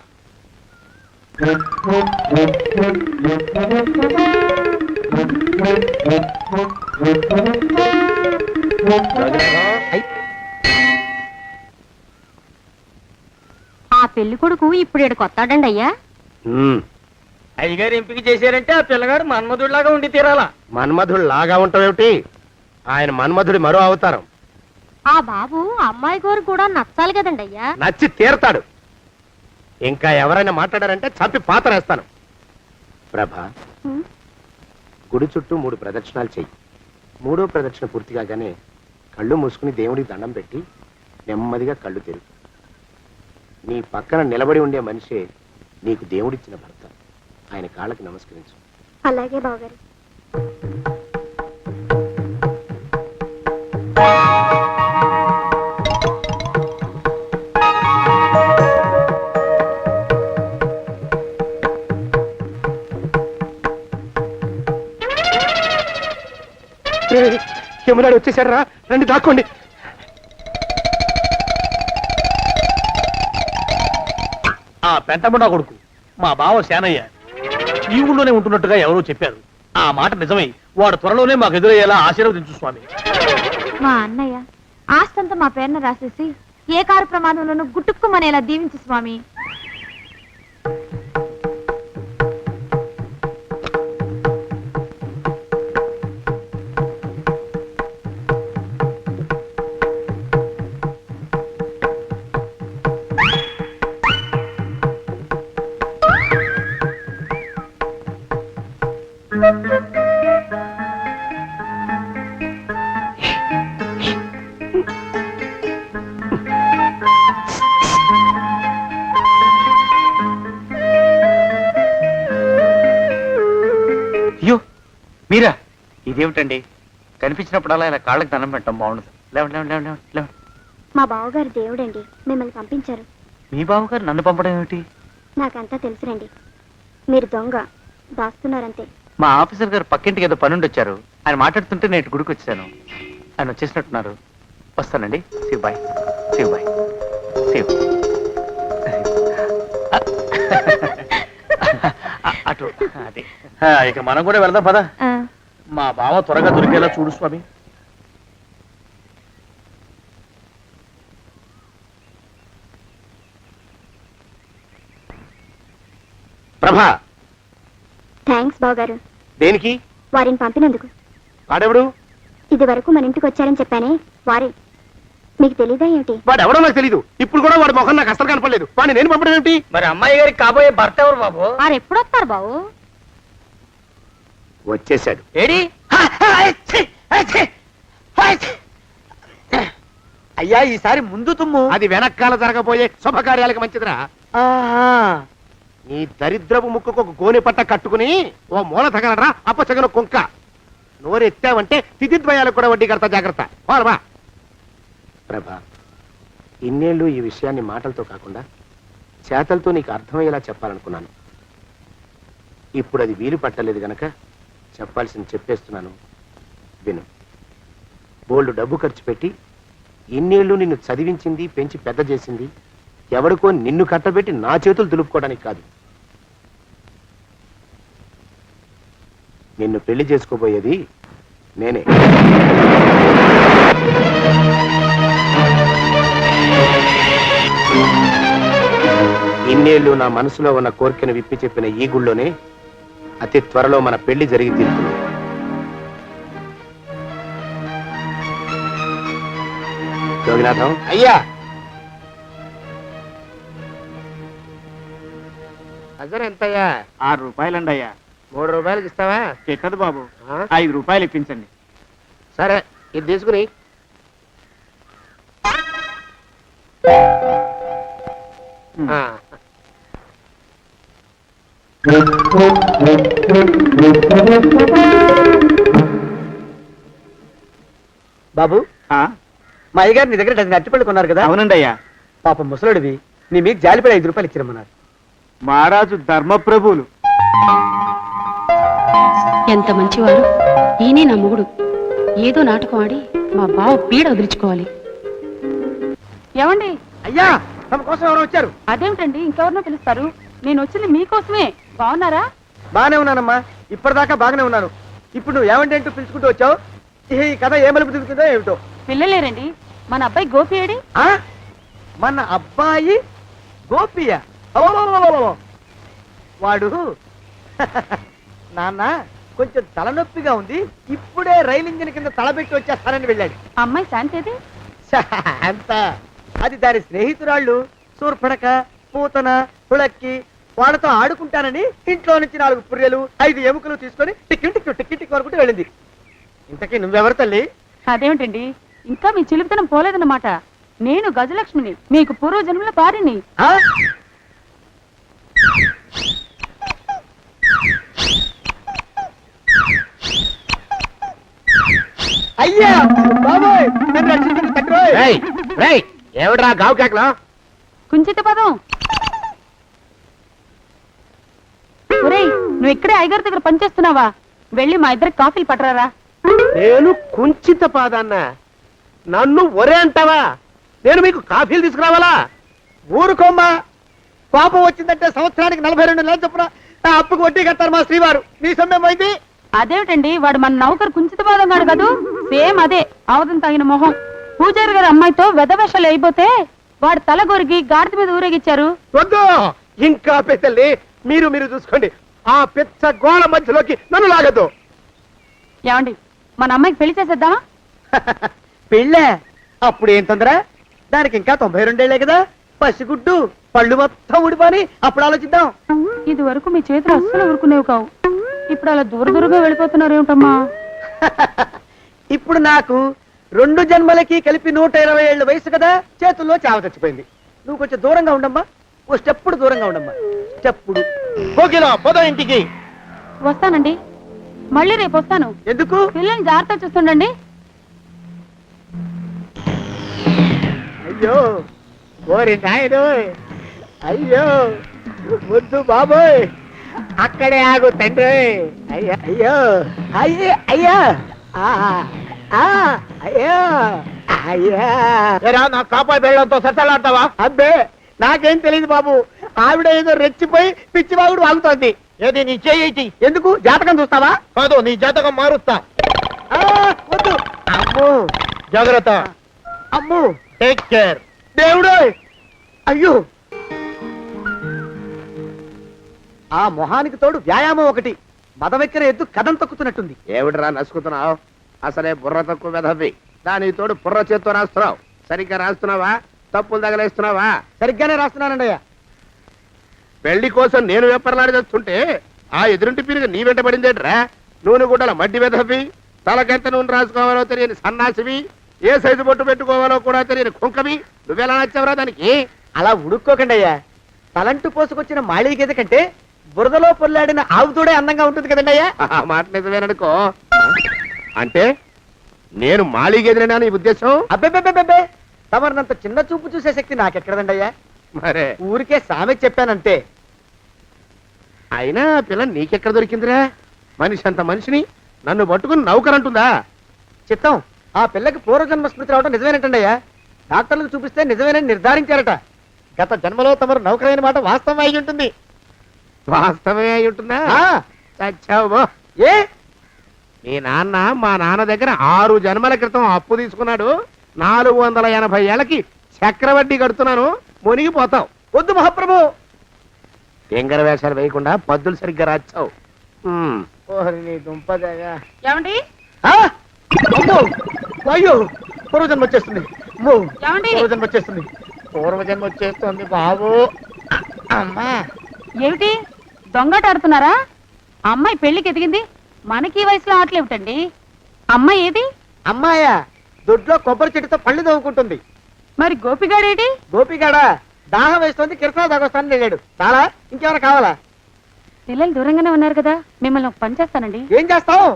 ఆ పెళ్లి కొడుకు ఇప్పుడు ఇక్కడికి వస్తాడండి అయ్యా. అయ్యగారు ఎంపిక చేశారంటే ఆ పిల్లగాడు మన్మధుడిలాగా ఉండి తీరాలా. మన్మధుడు లాగా ఉంటావేమిటి? ఆయన మన్మధుడి మరో అవతారం. ఆ బాబు అమ్మాయి గారు కూడా నచ్చాలి కదండి అయ్యా. నచ్చి తీరతాడు. ఇంకా ఎవరైనా మాట్లాడారంటే చంపి పాతరేస్తాను. ప్రభ, గుడి చుట్టూ 3 ప్రదక్షిణాలు చెయ్యి. 3వ ప్రదక్షిణ పూర్తి కాగానే కళ్ళు మూసుకుని దేవుడికి దండం పెట్టి నెమ్మదిగా కళ్ళు తెరుగు. నీ పక్కన నిలబడి ఉండే మనిషే నీకు దేవుడిచ్చిన భర్త. ఆయన కాళ్ళకి నమస్కరించు. అలాగే బావగారు. యమునాడు వచ్చేసాడు రా, రండి దాక్కోండి. ఆ పెంటముడా కొడుకు మా బావ శానయ్య. ఈ ఊళ్ళోనే ఉంటున్నట్టుగా ఎవరో చెప్పారు. ఆ మాట నిజమై వాడు త్వరలోనే మాకు ఎదురయ్యేలా ఆశీర్వదించు స్వామి. మా అన్నయ్య ఆస్తంతా మా పేరున రాసేసి ఏ కారు ప్రమాదంలోనూ గుట్టుక్కుమనేలా దీవించు స్వామి. అయ్యో మీరా? ఇదేమిటండి, కనిపించినప్పుడల్లా ఇలా కాళ్ళకి దండం పెట్టడం బాగుండదు. లేవండి లేవండి లేవండి లేవండి. మా బావగారు దేవుడండి, మిమ్మల్ని పంపించారు. మీ బావగారు నన్ను పంపడం ఏమిటి? నాకంతా తెలుసురండి. మీరు దొంగ దాస్తున్నారంతే. మా ఆఫీసర్ గారు పక్కింటికి ఏదో పనుండి వచ్చారు. ఆయన మాట్లాడుతుంటే నేను గుడికి వచ్చాను. ఆయన వచ్చేసినట్టున్నారు. వస్తానండి. Shiv bye, Shiv bye, Shiv. అటు అదే. ఇక మనం కూడా వెళ్దాం పద. ఆ, మా బావ త్వరగా దొరికేలా చూడు స్వామి. ప్రభా, థ్యాంక్స్ బావగారు, దేనికి? వారిని పంపినందుకు. వాడెవడు? ఇది వరకు మన ఇంటికి వచ్చారని చెప్పానే వారే. మీకు తెలీదా ఏమిటి? వాడు ఎవడో నాకు తెలీదు. ఇప్పుడు కూడా వాడి మొహం నాకు అసలు కనపడలేదు. వాడిని నేను పంపడం ఏమిటి? మరి అమ్మాయి గారికి కాబోయే భర్త ఎవరు బాబు? వారు ఎప్పుడు వస్తారు బావు? వచ్చేసాడు. ఏడి? అయ్యా ఈసారి ముందు తుమ్ము. అది వెనకాల జరగబోయే శుభకార్యాలకు మంచిదిరా. నీ దరిద్రపు ముక్కుకు ఒక గోనె పట్ట కట్టుకుని ఓ మూల తగలరా అప్పచగన కుంక. నోరెత్తావంటే తిథిద్వయాలకు కూడా వడ్డీ కడతా, జాగ్రత్త. పోలమా ప్రభా, ఇన్నేళ్ళు ఈ విషయాన్ని మాటలతో కాకుండా చేతలతో నీకు అర్థమయ్యేలా చెప్పాలనుకున్నాను. ఇప్పుడు అది వీలు పట్టలేదు గనక చెప్పాల్సింది చెప్పేస్తున్నాను, విను. బోల్డు డబ్బు ఖర్చు పెట్టి ఇన్నేళ్ళు నిన్ను చదివించింది, పెంచి పెద్ద చేసింది ఎవడికో నిన్ను కట్టబెట్టి నా చేతులు దులుపుకోవడానికి కాదు. నిన్ను పెళ్లి చేసుకోబోయేది నేనే. ఇన్నేళ్ళు నా మనసులో ఉన్న కోరికను విప్పి చెప్పిన ఈ గుళ్ళోనే అతి త్వరలో మన పెళ్లి జరిగి తీరుతుంది. జోగినాథం అయ్యా, అజర్ ఎంతయ్యా? 6 రూపాయలండి అయ్యా. 3 రూపాయలకి ఇస్తావా? చెక్కదు బాబు, ఆ? 5 రూపాయలు ఇప్పించండి. సరే, ఇది తీసుకుని. ఆ. బాబు, ఆ? మా అయ్యగారు నీ దగ్గర డజన్ అరటిపళ్ళు కొన్నారు కదా? అవునండి అయ్యా. పాపం ముసలుడివి, నీ మీద జాలిపడి 5 రూపాయలు ఇచ్చిరమ్మన్నారు. మహారాజు ధర్మప్రభువులు. ఎంత మంచివారు. ఈయనే నా మొగుడు. ఏదో నాటకం ఆడి మా బావ పీడ వదిలించుకోవాలి. ఏమండి? అయ్యా, తమ కోసం ఎవరు వచ్చారు? అదేమిటండి, ఇంకెవరినో పిలుస్తారు? నేను వచ్చింది మీకోసమే. బాగున్నారా? బాగానే ఉన్నానమ్మా, ఇప్పటిదాకా బాగానే ఉన్నాను. ఇప్పుడు నువ్వు ఏమంటే అంటూ పిలుచుకుంటూ వచ్చావు. ఈ కథ ఏ మలుపు తిరుగుతుందో ఏమిటో. పిల్లలేరండి. మన అబ్బాయి గోపి ఏడి? ఆ? మన అబ్బాయి గోపియ? అబ్బబ్బబ్బబ్బబ్బ. వాడు నాన్న కొంచెం తలనొప్పిగా ఉంది, ఇప్పుడే రైలు ఇంజిన్ కింద తలబెట్టి వచ్చేస్తానని వెళ్ళాడు. అమ్మాయి శాంతేది? అంత అది దాని స్నేహితురాళ్ళు సూర్పడక, పూతన, పుళక్కి వాళ్ళతో ఆడుకుంటానని ఇంట్లో నుంచి 4 పుర్రెలు 5 ఎముకలు తీసుకొని టిక్కి టిక్కి టిక్కి టిక్కి వరకు వెళ్ళింది. ఇంతకీ నువ్వెవరు తల్లి? అదేమిటండి, ఇంకా మీ చిలుపుతనం పోలేదన్నమాట. నేను గజలక్ష్మిని, మీకు పూర్వజన్మల పారిని. ఆ? అయ్యా బాబోయ్, నన్ను రక్షించండి తండ్రోయ్. ఏమిట్రా గావు కేకలో? కుంచిత పదం. ఒరేయ్, నువ్వు ఇక్కడే అయ్యగారి దగ్గర పనిచేస్తున్నావా? వెళ్ళి మా ఇద్దరికి కాఫీలు పట్టరారా. నేను కుంచిత పాదాన్న, నన్ను ఒరే అంటావా? నేను మీకు కాఫీలు తీసుకురావాలా? ఊరుకోమ్మా, పాపం వచ్చిందంటే సంవత్సరానికి 42 నెలలు చొప్పున ఆ అప్పుకు వడ్డీ కట్టారు మా శ్రీవారు. నీ సొమ్మేం పోయింది? అదేమిటండి వాడు మన నౌకరు కుంచిత పాదం గాడు కదూ, సేమ్ అదే అవధం తగిన మొహం. పూజారి గారి అమ్మాయితో వెధవేషాలు అయిపోతే వాడు తల గొరిగి గాడిద మీద ఊరేగిచ్చారు. వద్దు ఇంకా పెద్దల్ని మీరు చూసుకోండి. ఆ పెద్ద గోళ మధ్యలోకి నన్ను లాగద్దు. ఏమండి మన అమ్మాయికి పెళ్లి చేసేద్దామా? పెళ్ళే? అప్పుడు ఏం తొందర? దానికి ఇంకా 92 ఏళ్లే కదా. పసిగుడ్డు పళ్ళు మొత్తం ఊడిపోని అప్పుడు ఆలోచిద్దాం. ఇది వరకు మీ చేతులు అస్సలు ఊరుకునేవి కావు, ఇప్పుడు అలా దూరంగా వెళ్ళిపోతున్నారు ఏమిటమ్మా? ఇప్పుడు నాకు 2 జన్మలకి కలిపి 120 ఏళ్ళ వయసు కదా, చేతుల్లో చావ చచ్చిపోయింది. నువ్వు కొంచెం దూరంగా ఉండమ్మా, ఓ స్టెప్పుడు దూరంగా ఉండమ్మా. స్టెప్పుడు కోకిలా పోదా ఇంటికి. వస్తానండి, మళ్ళీ రేపు వస్తాను. ఎందుకు? పిల్లల్ని జాగ్రత్త చూస్తుండండి. అయ్యో ఓరి నాయను, అయ్యో ముద్దు బాబోయ్, అక్కడే ఆగు తండ్రి. అయ్యా అయ్యో అయ్యో అయ్యా అయ్యో అయ్యా. నా కాపాయి బెళ్ళంతో సత్తలాడతావా? అబ్బే నాకేం తెలియదు బాబు. ఆవిడ ఏదో రెచ్చిపోయి పిచ్చివాగుడు వాగుతోంది. ఏది నీ చేయి? ఎందుకు? జాతకం చూస్తావా? కాదు, నీ జాతకం మారుస్తా. వద్దు. అమ్మో జాగ్రత్త. అమ్మో టేక్ కేర్. దేవుడు అయ్యో. ఆ మొహానికి తోడు వ్యాయామం ఒకటి. మదవెక్కిన ఎద్దు కథం తొక్కుతున్నట్టుంది. ఏమిటిరా నసుకుతున్నావు? అసలే బుర్ర తక్కువ వెధవి. దానికి తోడు బుర్ర చేత్తో రాస్తున్నావు. సరిగ్గా రాస్తున్నావా? తప్పులు తగలేస్తున్నావా? సరిగ్గానే రాస్తున్నానండి అయ్యా. పెళ్లి కోసం నేను వెప్పర్లాడి చేస్తుంటే ఆ ఎదురింటి పిరిగి నీ వెంట పడిందేట్రా? నూనె గుడ్డల మడ్డి వెధవి, తలకెంత నూనె రాసుకోవాలో తెలియని సన్నాసివి, ఏ సైజు బొట్టు పెట్టుకోవాలో కూడా తెలియని కుంకవి. నువ్వెలా నచ్చావురా దానికి? అలా ఉడుక్కోకండి అయ్యా. తలంటు పోసుకొచ్చిన మాళీ గేదె కంటే బురదలో పొల్లాడిన ఆవుతోడే అందంగా ఉంటుంది కదండి అయ్యా. మాట నిజమేననుకో. అంటే నేను మాళీ గేదెనా నీ ఉద్దేశం? అబ్బే తమరినంత చిన్న చూపు చూసే శక్తి నాకెక్కడదండి అయ్యా. మరే ఊరికే సామె చెప్పానంతే. అయినా పిల్ల నీకెక్కడ దొరికిందిరా? మనిషి అంత మనిషిని నన్ను పట్టుకుని నౌకరంటుందా? చిత్తం, ఆ పిల్లకి పూర్వజన్మ స్మృతి రావడం నిజమేనటండి అయ్యా. డాక్టర్లకు చూపిస్తే నిజమేనని నిర్ధారించారట. గత జన్మలో తమరు నౌకరైన మాట వాస్తవం అయి ఉంటుంది. వాస్తవమే అయి ఉంటుందా? చచ్చావు. ఏ మీ నాన్న మా నాన్న దగ్గర 6 జన్మల క్రితం అప్పు తీసుకున్నాడు. 480 ఏళ్ళకి చక్రవడ్డీ కడుతున్నాను. మునిగిపోతావు. వద్దు మహాప్రభు. ఎంగర వేషాలు వేయకుండా పద్దులు సరిగ్గా రాచావు. నీ దుంపదగా. ఏమండి అయ్యో పూర్వజన్మ వచ్చేస్తుంది. ఏమండి? పూర్వజన్మ వచ్చేస్తుంది. పూర్వజన్మ వచ్చేస్తుంది బాబు. అమ్మా ఏమిటి దొంగట ఆడుతున్నారా? అమ్మాయి పెళ్లికి ఎదిగింది, మనకి ఈ వయసులో ఆటలేమిటండి? అమ్మాయి ఏది? అమ్మాయా? దొడ్లో కొబ్బరి చెట్టుతో పళ్ళు తవ్వుకుంటుంది. మరి గోపిగాడేటి? గోపిగాడా? దాహం వేస్తుంది, కిరసా దాగొస్తానని వెళ్ళాడు. చాలా ఇంకేమైనా కావాలా? పిల్లలు దూరంగానే ఉన్నారు కదా, మిమ్మల్ని ఒక పని చేస్తానండి. ఏం చేస్తావు?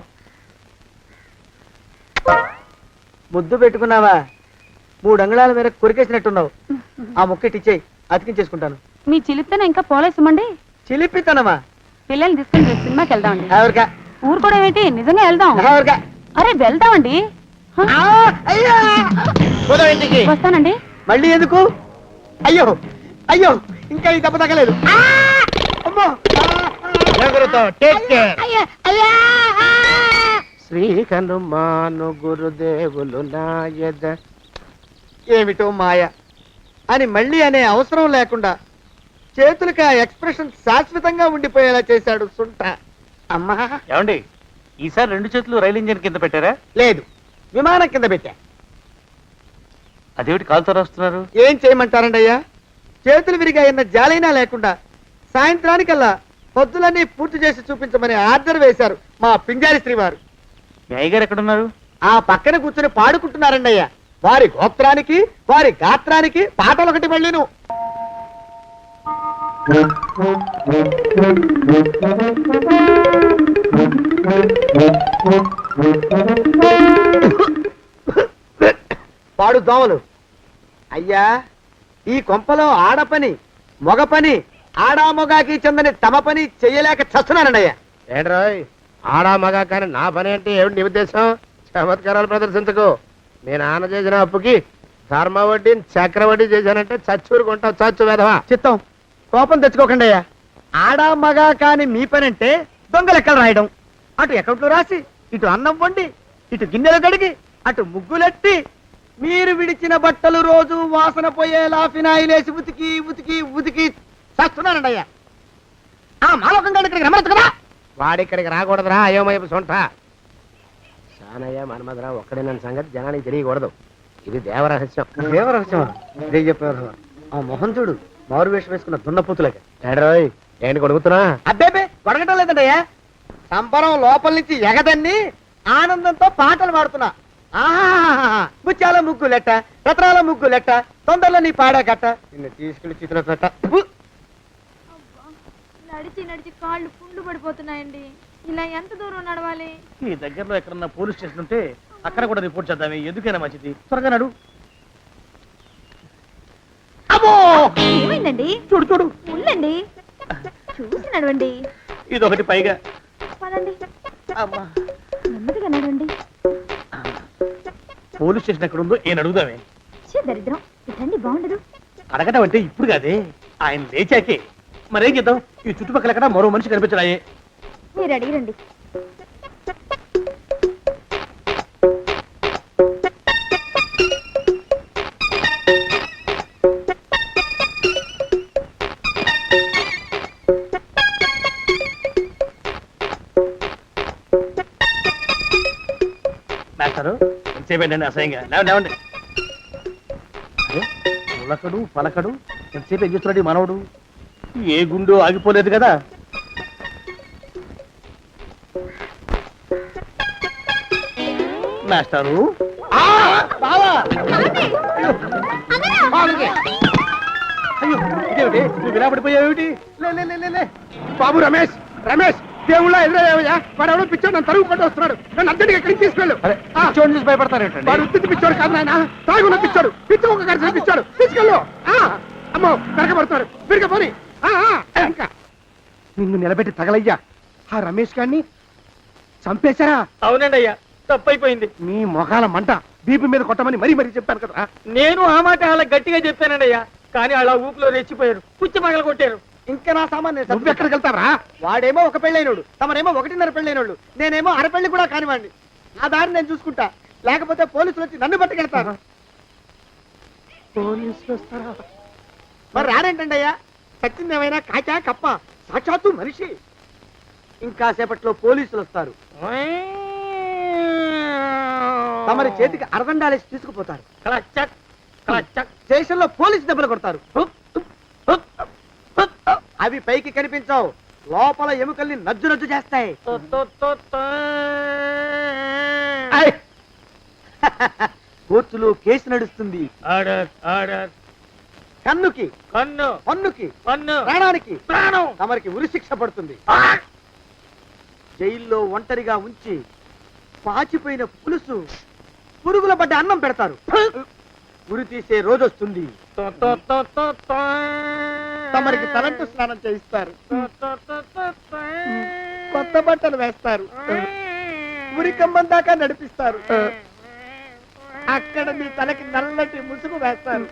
ముద్దు పెట్టుకున్నావా? 3 అంగుళాల మేర కొరికేసినట్టున్నావు. ఆ ముక్కటిచ్చేయి, అతికించేసుకుంటాను. మీ చిలిపితేనే ఇంకా పోలేసమండి. చిలిపితనమా? పిల్లల్ని తీసుకుని రేపు సినిమాకి వెళ్దామండి. ఎవరికా? ఊరు కూడా ఏంటి, నిజంగా వెళ్దాం. ఎవరికా? అరే వెళ్దామండి. వస్తానండి. మళ్ళీ ఎందుకు? అయ్యో అయ్యో ఇంకా ఈ దెబ్బ తగ్గలేదు. శ్రీ హనుమాను గురుదేవులు నాయద. ఏమిటో మాయ అని మళ్ళీ అనే అవసరం లేకుండా చేతులకి ఆ ఎక్స్ప్రెషన్ శాశ్వతంగా ఉండిపోయేలా చేశాడు సుంట. అమ్మా ఏమండి ఈసారి 2 చేతులు రైలు ఇంజిన్ కింద పెట్టారా? లేదు, విమానం కింద పెట్టా. అదేమిటి కాలుతో రాస్తున్నారు? ఏం చేయమంటారండి అయ్యా? చేతులు విరిగాయన్న జాలైనా లేకుండా సాయంత్రానికల్లా పొద్దులన్నీ పూర్తి చేసి చూపించమని ఆర్డర్ వేశారు మా పింజారి శ్రీవారు. మీ అయ్యగారు ఎక్కడున్నారు? ఆ పక్కన కూర్చొని పాడుకుంటున్నారండి అయ్యా. వారి గోత్రానికి వారి గాత్రానికి పాటలు ఒకటి మళ్ళీను. పాడు దోమలు. అయ్యా ఈ కొంపలో ఆడపని మొగ పని ఆడా మొగాకి చెందని తమ పని చెయ్యలేక చస్తున్నానండి అయ్యా. ఏంట్రాయ్ ఆడా మగా కానీ నా పని అంటే ఏమిటి నీ ఉద్దేశం? చమత్కారాలు ప్రదర్శించకు. మీ నాన్న చేసిన అప్పుకి ధర్మ వడ్డీ చక్ర వడ్డీ చేశానంటే చచ్చూరుకుంటావు. చచ్చు వెధవా. చిత్తం కోపం తెచ్చుకోకండి అయ్యా. ఆడ మగ కాని మీ పని అంటే దొంగ లెక్కలు రాయడం. అటు అకౌంట్లో రాసి, ఇటు అన్నం వండి, ఇటు గిన్నెలు కడిగి, అటు ముగ్గులెట్టి, మీరు విడిచిన బట్టలు రోజు వాసన పోయేలా ఫినాయిలేసి ఉతికి ఉతికి ఉతికి చేస్తున్నానండి అయ్యా. ఆ మాలోకం గారి ఇక్కడికి రమ్మచ్చు కదా. వాడిక్కడికి రాకూడదురా అయోమయపు సొంట. సానయ్య మన్మధరా ఒక్కడే నన్ను సంగతి జనానికి తెలియకూడదు. ఇది దేవరహస్యం. దేవరహస్యం ఇదే చెప్పారు. ఆ మొహం చూడు, మారు వేషం వేసుకున్న దున్నపోతులకి. ఏడ్రోయ్, ఏంటి కొడుకుతున్నా? అబ్బేబే కొడగటం లేదండి అయ్యా. సంబరం లోపల నుంచి ఎగదన్ని ఆనందంతో పాటలు పాడుతున్నా. ఆహా, ముత్యాల ముగ్గులెట్ట, రత్నాల ముగ్గులెట్ట, తొందరలో నీ పాడా కట్ట, నిన్ను తీసుకెళ్లి చిత్ర పెట్ట. నడిచి నడిచి కాళ్ళు పుండ్లు పడిపోతున్నాయండి. ఇలా ఎంత దూరం నడవాలి? ఈ దగ్గరలో ఎక్కడన్నా పోలీస్ స్టేషన్ ఉంటే అక్కడ కూడా రిపోర్ట్ చేద్దామే, ఎందుకైనా మంచిది. త్వరగా నడు. అమ్మో, ఏమైందండి? చూడు చూడు, ఉండండి, చూసి నడవండి. ఇదొకటి పైగా. పదండి, అమ్మా, నెమ్మదిగా నడవండి. పోలీస్ స్టేషన్ ఎక్కడ ఉందో ఏం అడుగుదామే. దరిద్రం, ఇటండి బాగుండదు. అడగటం అంటే ఇప్పుడు కాదే, ఆయన లేచాకే. మరేం చేద్దాం, ఈ చుట్టుపక్కల ఎక్కడ మరో మనిషి కనిపించడాయే. మీరు అడిగిరండి. మాస్టారు ఎంతసేపేంటండి అసహ్యంగా? లేవండి లేవండి. అరే, పులకడు పలకడు, ఎంతసేపు ఏం చేస్తున్నాడు ఈ మనవడు? ఏ గుండు ఆగిపోలేదు కదా. మాస్టారు, అయ్యో ఇదేమిటి, నువ్వు ఇలా పడిపోయావేమిటి? లే లే లే, లే లే. బాబు రమేష్, రమేష్ దేవుళ్ళ ఎదురయ్యా. వాడు ఎవడో పిచ్చోడు నన్ను తరుగు పట్టి వస్తున్నాడు. నన్ను అద్దెకి ఎక్కడికి తీసుకెళ్ళు. చూడండి చూసి భయపడతారేంటండి? వాడు ఉత్తి పిచ్చోడు కాదు నాయన, తాగున్న పిచ్చోడు, పిచ్చి ఒక కలిసిన పిచ్చోడు. తీసుకెళ్ళు. అమ్మో వెనకబడుతున్నాడు, విరిగా పోని. ఇంకా నిన్ను నిలబెట్టి తగలయ్యా. ఆ రమేష్ గారిని చంపేశారా? అవునండి అయ్యా, తప్పైపోయింది. నీ మొఖాల మంట, బీపీ మీద కొట్టమని మరీ మరీ చెప్పాను కదా. నేను ఆ మాట అలా గట్టిగా చెప్పానండి అయ్యా, కానీ అలా ఊపిలో రెచ్చిపోయారు, పుచ్చి పగల కొట్టారు. ఇంకా నా సామాన్ నేను నువ్వు ఎక్కడికి వెళ్తావరా? వాడేమో ఒక పెళ్ళైనోడు, తమరేమో 1.5 పెళ్ళైనోళ్ళు, నేనేమో అరపెళ్ళి కూడా కానివ్వండి. ఆ దారి నేను చూసుకుంటా, లేకపోతే పోలీసులు వచ్చి నన్ను పట్టుకెళ్తారు. పోలీసులు వస్తారా? మరి రారేంటండి అయ్యా, చచ్చింది ఏమైనా కాచా కప్ప, సాక్షాత్తు మనిషి. ఇంకా సేపట్లో పోలీసులు వస్తారు, తమరి చేతికి అరదండాలేసి తీసుకుపోతారు. క్లచక్, క్లచక్. స్టేషన్ లో పోలీసు దెబ్బలు కొడతారు. అవి పైకి కనిపించవు, లోపల ఎముకల్ని నజ్జు నజ్జు చేస్తాయి. కోర్టులో కేసు నడుస్తుంది. Order, order. కన్నుకి కన్ను, పన్నుకి పన్ను, ప్రాణానికి ప్రాణం. తమరికి ఉరిశిక్ష పడుతుంది. జైల్లో ఒంటరిగా ఉంచి పాచిపోయిన పులుసు, పురుగుల పడ్డ అన్నం పెడతారు. ఉరి తీసే రోజు వస్తుంది. తమరికి తలంటు స్నానం చేయిస్తారు, కొత్త బట్టలు వేస్తారు, ఉరికంబం దాకా నడిపిస్తారు. అక్కడ మీ తలకి నల్లటి ముసుగు వేస్తారు.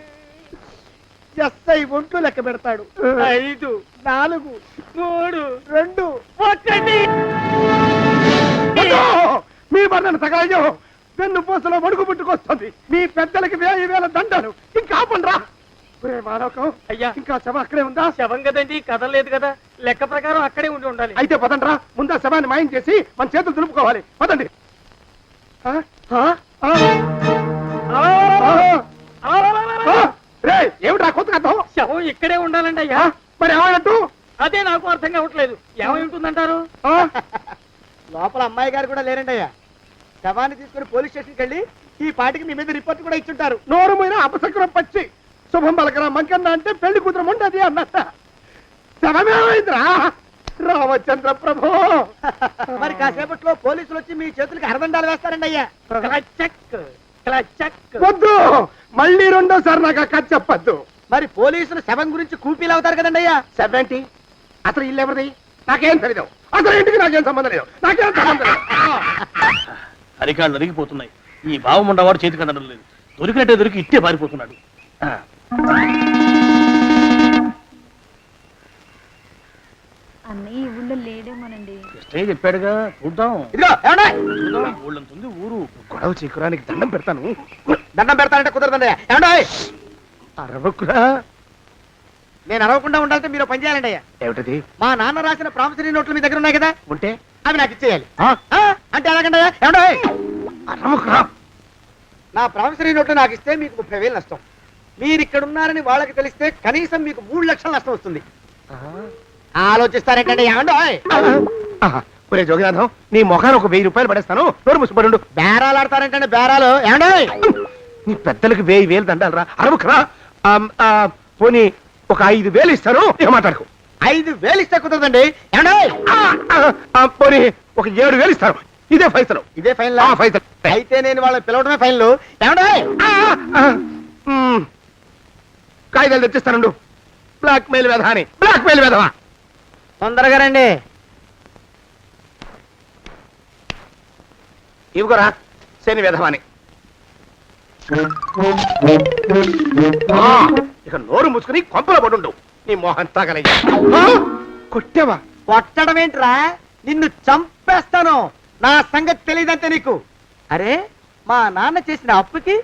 ఎస్ఐ ఒంట్లు లెక్క పెడతాడు. 5, 4, 3, 2, 1. మీ వర్ణన తగలయ్యో, వెన్ను పూసలో వడుగు పుట్టుకొస్తుంది. మీ పెద్దలకి 1000 దండాలు. ఇంకా ఆపండ్రా. మాలోకం అయ్యా, ఇంకా శవం అక్కడే ఉందా? శవం కదండి, కదలేదు కదా, లెక్క ప్రకారం అక్కడే ఉండి ఉండాలి. అయితే పదండ్రా, ముందా శవాన్ని మాయం చేసి మన చేతులు దులుపుకోవాలి. పదండి. ఏమిట్రా కొత్త కథ? శవం ఇక్కడే ఉండాలండి అయ్యా. మరి ఏమైనట్టు? అదే నాకు అర్థం కావట్లేదు. ఏమై ఉంటుందంటారు? లోపల అమ్మాయి గారు కూడా లేరండి అయ్యా. శవాన్ని తీసుకుని పోలీస్ స్టేషన్కి వెళ్ళి ఈ పాటికి మీ మీద రిపోర్ట్ కూడా ఇచ్చుంటారు. నోరు మీద అపశకునం పచ్చి శుభం పలకరా మంకన్న అంటే పెళ్లి కూతురు ఉండదు అన్నట్ట. శవమేమైందిరా? రామచంద్ర ప్రభు. మరి కాసేపట్లో పోలీసులు వచ్చి మీ చేతులకి అరదండాలు వేస్తారండి అయ్యా. క్లచక్, క్లచక్. వద్దు, మళ్ళీ రెండోసారి నాకు కథ చెప్పద్దు. మరి పోలీసులు శవం గురించి కూపీలు అవుతారు కదండి అయ్యా. సెవెంటీ అసలు ఇల్లు ఎవరిది? నాకేం తెలియదు. అసలు ఇంటికి నాకేం సంబంధం లేదు. నాకేం సంబంధం లేదు. అరికాళ్ళు అరిగిపోతున్నాయి. ఈ బావముండవాడు చేతికి అందడం లేదు. దొరికినట్టే దొరికి ఇట్టే పారిపోతున్నాడు. కృష్ణయ్య చెప్పాడుగా చూద్దాం ఇదిగో ఏమండే చూద్దాం, ఊళ్ళంతుంది ఊరు. గొడవ చీకురానికి దండం పెడతాను. దండం పెడతానంటే కుదరదండి. ఏమండే అరవకురా. నేను అరవకుండా ఉండాలంటే మీరు పని చేయాలండి అయ్యా. ఏమిటది? మా నాన్న రాసిన ప్రామిసరీ నోట్లు మీ దగ్గర ఉన్నాయి కదా, ఉంటే అవి నాకు ఇచ్చేయాలి. ఆ? అంటే ఎలాగండి అయ్యా? ఏమండే అరవకురా. నా ప్రామిసరీ నోట్లు నాకు ఇస్తే మీకు 30,000 నష్టం. మీరు ఇక్కడ ఉన్నారని వాళ్ళకి తెలిస్తే కనీసం మీకు 3 లక్షల నష్టం వస్తుంది. ఆలోచిస్తారేంటండి? ఏమండో ఒరే జోగినాథం, నీ మొఖాన్ని ఒక 1000 రూపాయలు పడేస్తాను. నోరు మూసిపడు. బేరాలు ఆడతారేంటండి? బేరాలు ఏమండో? నీ పెద్దలకు 1000 దండాలరా. అరవకురా. పోనీ ఒక 5,000 ఇస్తాను. ఏమాటాడుకో. 5,000 ఇస్తే కుదరదండి. ఏమండో? పోనీ ఒక 7,000 ఇస్తాను. ఇదే ఫైసలు. ఇదే ఫైన్ ఫైసలు. అయితే నేను వాళ్ళని పిలవడమే ఫైన్లు. ఏమండో? కాగితాలు తెచ్చిస్తానండు. బ్లాక్ మెయిల్ వెధవాని. బ్లాక్ మెయిల్ వెధవా. తొందరగా రండి. ఇవిగోరా శని వెధవాని. ఇక నోరు మూసుకుని కొంపలో పడుండు. నీ మోహన్ తాగలయ్యా. కొట్టావా? కొట్టడం ఏంట్రా? నిన్ను చంపేస్తాను. నా సంగతి తెలియదంటే నీకు. అరే మా నాన్న చేసిన అప్పుకి